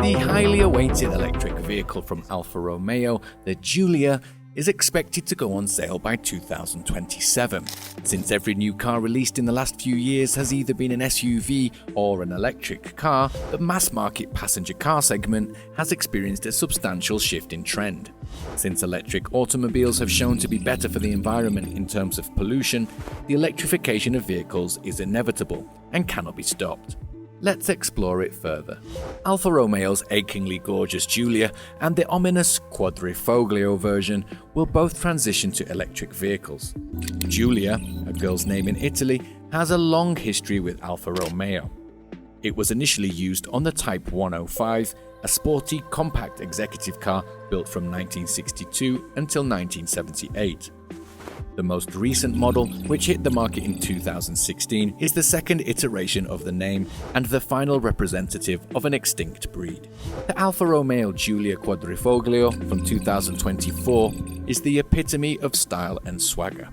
The highly awaited electric vehicle from Alfa Romeo, the Giulia, is expected to go on sale by 2027. Since every new car released in the last few years has either been an SUV or an electric car, the mass-market passenger car segment has experienced a substantial shift in trend. Since electric automobiles have shown to be better for the environment in terms of pollution, the electrification of vehicles is inevitable and cannot be stopped. Let's explore it further. Alfa Romeo's achingly gorgeous Giulia and the ominous Quadrifoglio version will both transition to electric vehicles. Giulia, a girl's name in Italy, has a long history with Alfa Romeo. It was initially used on the Type 105, a sporty, compact executive car built from 1962 until 1978. The most recent model, which hit the market in 2016, is the second iteration of the name and the final representative of an extinct breed. The Alfa Romeo Giulia Quadrifoglio from 2024 is the epitome of style and swagger.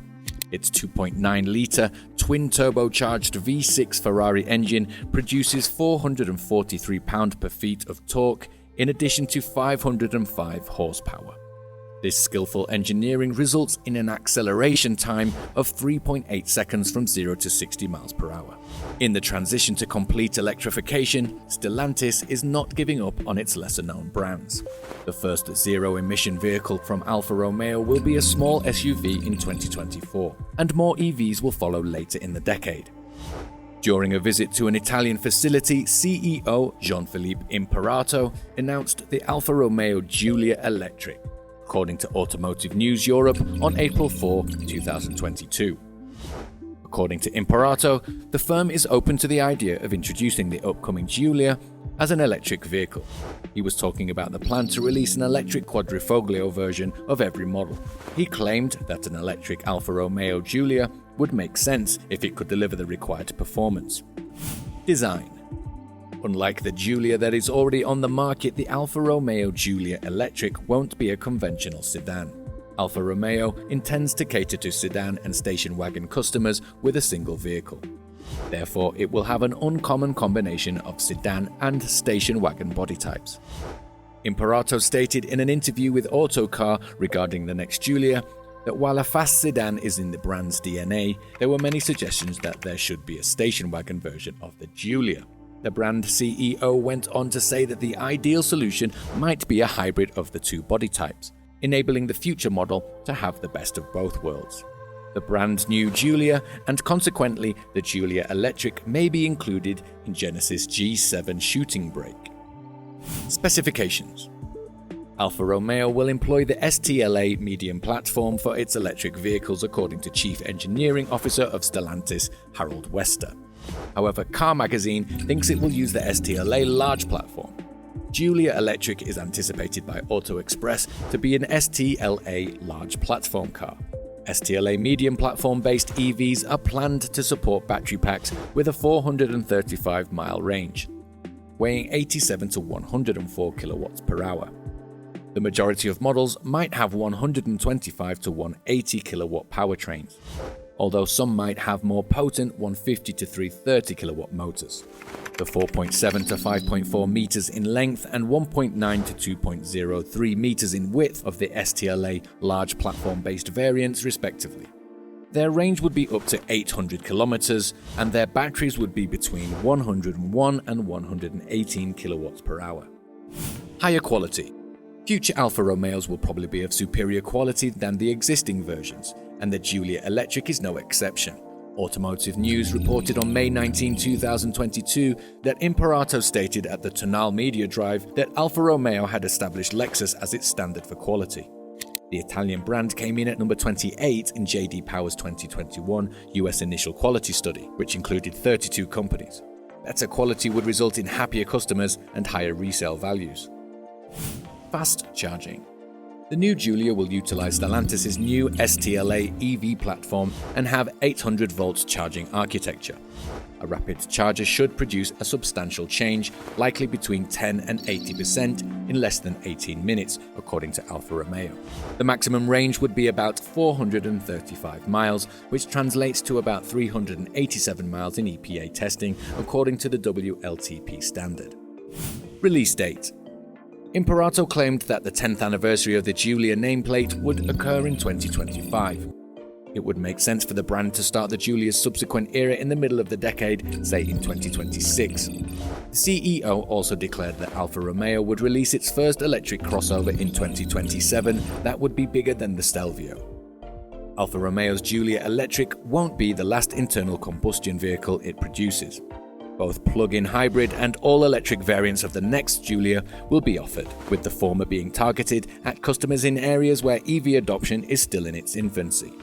Its 2.9-litre twin-turbocharged V6 Ferrari engine produces 443 pound-per-feet of torque in addition to 505 horsepower. This skillful engineering results in an acceleration time of 3.8 seconds from 0 to 60 miles per hour. In the transition to complete electrification, Stellantis is not giving up on its lesser-known brands. The first zero-emission vehicle from Alfa Romeo will be a small SUV in 2024, and more EVs will follow later in the decade. During a visit to an Italian facility, CEO Jean-Philippe Imparato announced the Alfa Romeo Giulia Electric, according to Automotive News Europe on April 4, 2022. According to Imparato, the firm is open to the idea of introducing the upcoming Giulia as an electric vehicle. He was talking about the plan to release an electric Quadrifoglio version of every model. He claimed that an electric Alfa Romeo Giulia would make sense if it could deliver the required performance. Design. Unlike the Giulia that is already on the market, the Alfa Romeo Giulia Electric won't be a conventional sedan. Alfa Romeo intends to cater to sedan and station wagon customers with a single vehicle. Therefore, it will have an uncommon combination of sedan and station wagon body types. Imparato stated in an interview with Autocar regarding the next Giulia that while a fast sedan is in the brand's DNA, there were many suggestions that there should be a station wagon version of the Giulia. The brand CEO went on to say that the ideal solution might be a hybrid of the two body types, enabling the future model to have the best of both worlds. The brand new Giulia, and consequently the Giulia Electric, may be included in Genesis G7 shooting brake. Specifications. Alfa Romeo will employ the STLA medium platform for its electric vehicles, according to Chief Engineering Officer of Stellantis, Harold Wester. However, Car Magazine thinks it will use the STLA large platform. Giulia Electric is anticipated by Auto Express to be an STLA large platform car. STLA medium platform-based EVs are planned to support battery packs with a 435-mile range, weighing 87 to 104 kilowatts per hour. The majority of models might have 125 to 180 kilowatt powertrains, although some might have more potent 150 to 330 kilowatt motors. The 4.7 to 5.4 meters in length and 1.9 to 2.03 meters in width of the STLA large platform-based variants, respectively. Their range would be up to 800 kilometers, and their batteries would be between 101 and 118 kilowatts per hour. Higher quality. Future Alfa Romeos will probably be of superior quality than the existing versions, and the Giulia Electric is no exception. Automotive News reported on May 19, 2022 that Imparato stated at the Tonal Media Drive that Alfa Romeo had established Lexus as its standard for quality. The Italian brand came in at number 28 in J.D. Power's 2021 US Initial Quality Study, which included 32 companies. Better quality would result in happier customers and higher resale values. Fast charging. The new Giulia will utilize Stellantis' new STLA EV platform and have 800 volts charging architecture. A rapid charger should produce a substantial change, likely between 10 and 80% in less than 18 minutes, according to Alfa Romeo. The maximum range would be about 435 miles, which translates to about 387 miles in EPA testing, according to the WLTP standard. Release date. Imperato claimed that the 10th anniversary of the Giulia nameplate would occur in 2025. It would make sense for the brand to start the Giulia's subsequent era in the middle of the decade, say in 2026. The CEO also declared that Alfa Romeo would release its first electric crossover in 2027 that would be bigger than the Stelvio. Alfa Romeo's Giulia Electric won't be the last internal combustion vehicle it produces. Both plug-in hybrid and all-electric variants of the next Giulia will be offered, with the former being targeted at customers in areas where EV adoption is still in its infancy.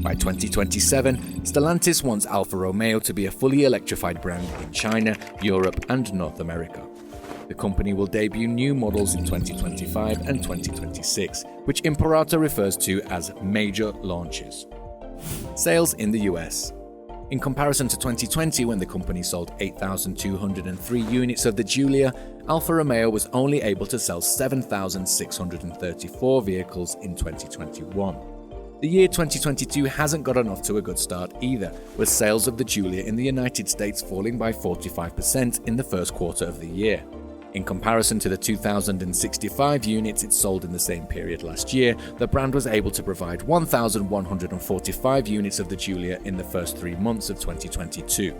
By 2027, Stellantis wants Alfa Romeo to be a fully electrified brand in China, Europe, and North America. The company will debut new models in 2025 and 2026, which Imperato refers to as major launches. Sales in the US. In comparison to 2020, when the company sold 8,203 units of the Giulia, Alfa Romeo was only able to sell 7,634 vehicles in 2021. The year 2022 hasn't gotten off to a good start either, with sales of the Giulia in the United States falling by 45% in the first quarter of the year. In comparison to the 2,065 units it sold in the same period last year, the brand was able to provide 1,145 units of the Giulia in the first 3 months of 2022.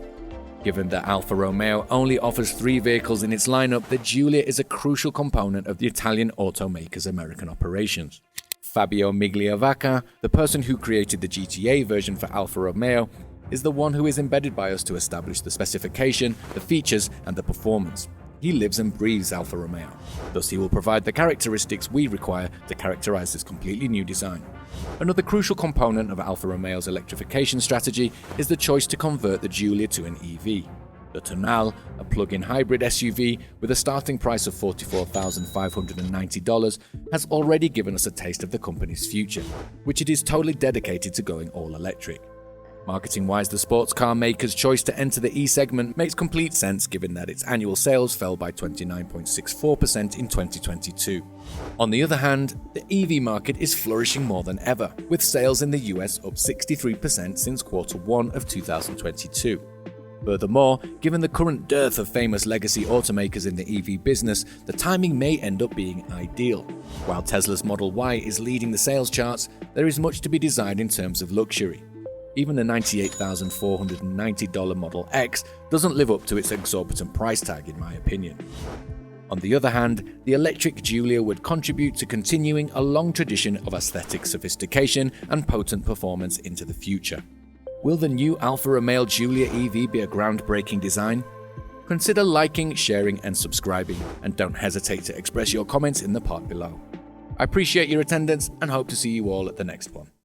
Given that Alfa Romeo only offers 3 vehicles in its lineup, the Giulia is a crucial component of the Italian automaker's American operations. Fabio Migliavacca, the person who created the GTA version for Alfa Romeo, is the one who is embedded by us to establish the specification, the features, and the performance. He lives and breathes Alfa Romeo, thus he will provide the characteristics we require to characterize this completely new design. Another crucial component of Alfa Romeo's electrification strategy is the choice to convert the Giulia to an EV. The Tonale, a plug-in hybrid SUV with a starting price of $44,590, has already given us a taste of the company's future, which it is totally dedicated to going all electric. Marketing-wise, the sports car maker's choice to enter the E-segment makes complete sense given that its annual sales fell by 29.64% in 2022. On the other hand, the EV market is flourishing more than ever, with sales in the US up 63% since Q1 of 2022. Furthermore, given the current dearth of famous legacy automakers in the EV business, the timing may end up being ideal. While Tesla's Model Y is leading the sales charts, there is much to be desired in terms of luxury. Even the $98,490 Model X doesn't live up to its exorbitant price tag, in my opinion. On the other hand, the electric Giulia would contribute to continuing a long tradition of aesthetic sophistication and potent performance into the future. Will the new Alfa Romeo Giulia EV be a groundbreaking design? Consider liking, sharing, and subscribing, and don't hesitate to express your comments in the part below. I appreciate your attendance and hope to see you all at the next one.